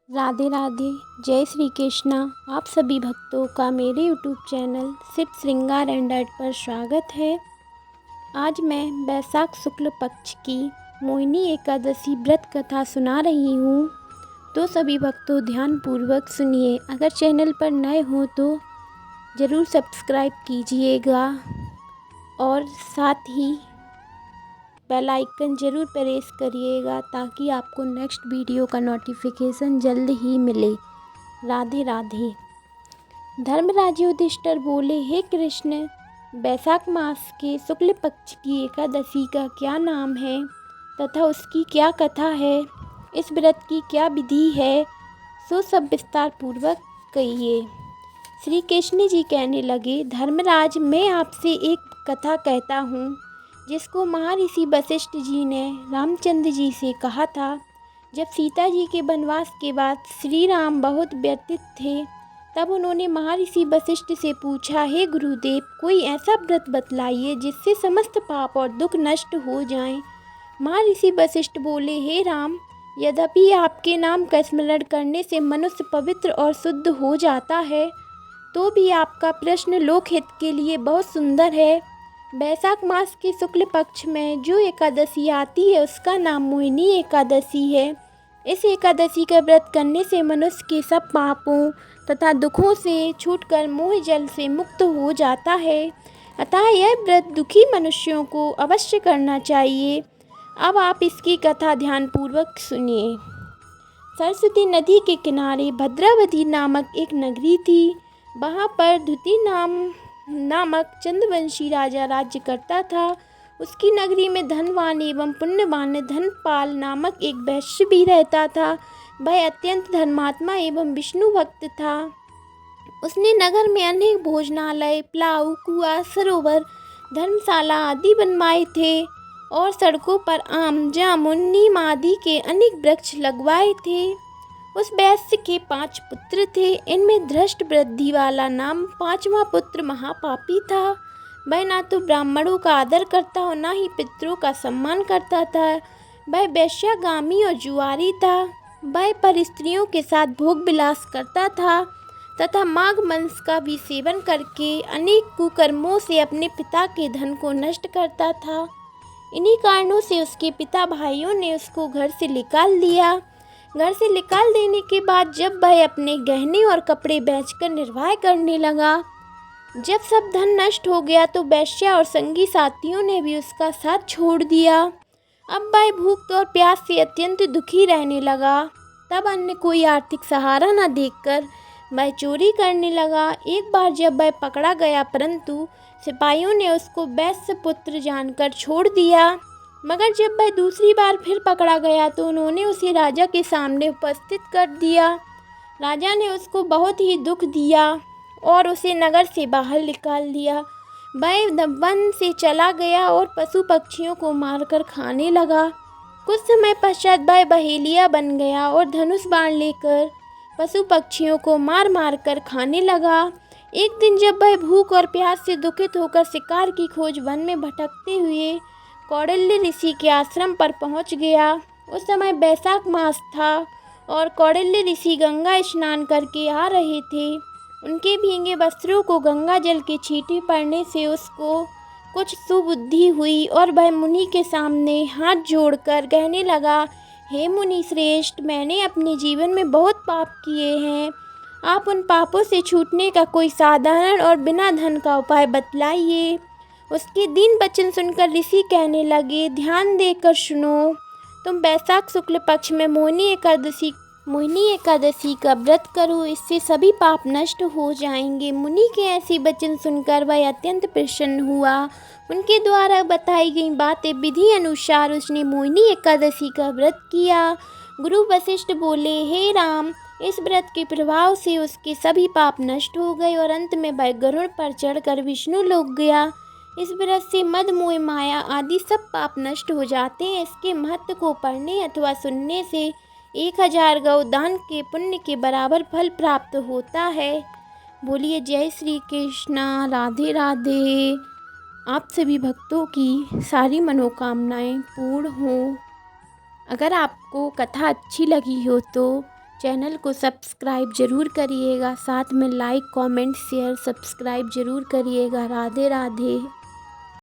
राधे राधे। जय श्री कृष्णा। आप सभी भक्तों का मेरे यूट्यूब चैनल शिव श्रृंगार एंड आर्ट पर स्वागत है। आज मैं बैसाख शुक्ल पक्ष की मोहिनी एकादशी व्रत कथा सुना रही हूँ, तो सभी भक्तों ध्यान पूर्वक सुनिए। अगर चैनल पर नए हो तो ज़रूर सब्सक्राइब कीजिएगा और साथ ही बेल आइकन ज़रूर प्रेस करिएगा ताकि आपको नेक्स्ट वीडियो का नोटिफिकेशन जल्द ही मिले। राधे राधे। धर्मराज युधिष्ठिर बोले, हे कृष्ण, बैसाख मास के शुक्ल पक्ष की एकादशी का क्या नाम है तथा उसकी क्या कथा है, इस व्रत की क्या विधि है, सो सब विस्तार पूर्वक कहिए। श्री कृष्ण जी कहने लगे, धर्मराज, मैं आपसे एक कथा कहता हूँ जिसको महर्षि वशिष्ठ जी ने रामचंद्र जी से कहा था। जब सीता जी के वनवास के बाद श्री राम बहुत व्यथित थे, तब उन्होंने महर्षि वशिष्ठ से पूछा, हे गुरुदेव, कोई ऐसा व्रत बतलाइए जिससे समस्त पाप और दुख नष्ट हो जाएं। महर्षि वशिष्ठ बोले, हे राम, यद्यपि आपके नाम का स्मरण करने से मनुष्य पवित्र और शुद्ध हो जाता है, तो भी आपका प्रश्न लोकहित के लिए बहुत सुंदर है। बैसाख मास के शुक्ल पक्ष में जो एकादशी आती है उसका नाम मोहिनी एकादशी है। इस एकादशी का व्रत करने से मनुष्य के सब पापों तथा दुखों से छूटकर मोह जल से मुक्त हो जाता है। अतः यह व्रत दुखी मनुष्यों को अवश्य करना चाहिए। अब आप इसकी कथा ध्यानपूर्वक सुनिए। सरस्वती नदी के किनारे भद्रावती नामक एक नगरी थी। वहाँ पर द्युति नामक चंद्रवंशी राजा राज्य करता था। उसकी नगरी में धनवान एवं पुण्यवान धनपाल नामक एक वैश्य भी रहता था। वह अत्यंत धर्मात्मा एवं विष्णु भक्त था। उसने नगर में अनेक भोजनालय, प्लाऊ, कुआं, सरोवर, धर्मशाला आदि बनवाए थे और सड़कों पर आम, जामुन, नीम आदि के अनेक वृक्ष लगवाए थे। उस वैश्य के 5 पुत्र थे। इनमें धृष्ट वृद्धि वाला नाम 5वां पुत्र महापापी था। वह ना तो ब्राह्मणों का आदर करता और ना ही पितरों का सम्मान करता था। वह वेश्यागामी और जुआरी था। वह पर स्त्रियों के साथ भोग विलास करता था तथा माघ मांस का भी सेवन करके अनेक कुकर्मों से अपने पिता के धन को नष्ट करता था। इन्हीं कारणों से उसके पिता भाइयों ने उसको घर से निकाल दिया। घर से निकाल देने के बाद जब वह अपने गहने और कपड़े बेचकर निर्वाह करने लगा, जब सब धन नष्ट हो गया तो वेश्या और संगी साथियों ने भी उसका साथ छोड़ दिया। अब वह भूख और प्यास से अत्यंत दुखी रहने लगा। तब अन्य कोई आर्थिक सहारा न देखकर वह चोरी करने लगा। एक बार जब वह पकड़ा गया, परंतु सिपाहियों ने उसको वैश्य पुत्र जानकर छोड़ दिया। मगर जब वह दूसरी बार फिर पकड़ा गया तो उन्होंने उसे राजा के सामने उपस्थित कर दिया। राजा ने उसको बहुत ही दुख दिया और उसे नगर से बाहर निकाल दिया। वह वन से चला गया और पशु पक्षियों को मारकर खाने लगा। कुछ समय पश्चात वह बहेलिया बन गया और धनुष बाण लेकर पशु पक्षियों को मार मार कर खाने लगा। एक दिन जब वह भूख और प्यास से दुखित होकर शिकार की खोज वन में भटकते हुए कौटिल्य ऋषि के आश्रम पर पहुंच गया। उस समय बैसाख मास था और कौटिल्य ऋषि गंगा स्नान करके आ रहे थे। उनके भीगे वस्त्रों को गंगा जल के छींटे पड़ने से उसको कुछ सुबुद्धि हुई और वह मुनि के सामने हाथ जोड़कर कहने लगा, हे मुनि श्रेष्ठ, मैंने अपने जीवन में बहुत पाप किए हैं। आप उन पापों से छूटने का कोई साधारण और बिना धन का उपाय बतलाइए। उसके दीन वचन सुनकर ऋषि कहने लगे, ध्यान देकर सुनो। तुम बैसाख शुक्ल पक्ष में मोहिनी एकादशी का व्रत करो, इससे सभी पाप नष्ट हो जाएंगे। मुनि के ऐसे वचन सुनकर वह अत्यंत प्रसन्न हुआ। उनके द्वारा बताई गई बातें विधि अनुसार उसने मोहिनी एकादशी का व्रत किया। गुरु वशिष्ठ बोले, हे राम, इस व्रत के प्रभाव से उसके सभी पाप नष्ट हो गए और अंत में वह गरुड़ पर चढ़कर विष्णु लोक गया। इस व्रत से मद, मोह, माया आदि सब पाप नष्ट हो जाते हैं। इसके महत्व को पढ़ने अथवा सुनने से 1000 गौदान के पुण्य के बराबर फल प्राप्त होता है। बोलिए जय श्री कृष्णा। राधे राधे। आप सभी भक्तों की सारी मनोकामनाएं पूर्ण हों। अगर आपको कथा अच्छी लगी हो तो चैनल को सब्सक्राइब ज़रूर करिएगा, साथ में लाइक कमेंट शेयर सब्सक्राइब ज़रूर करिएगा। राधे राधे।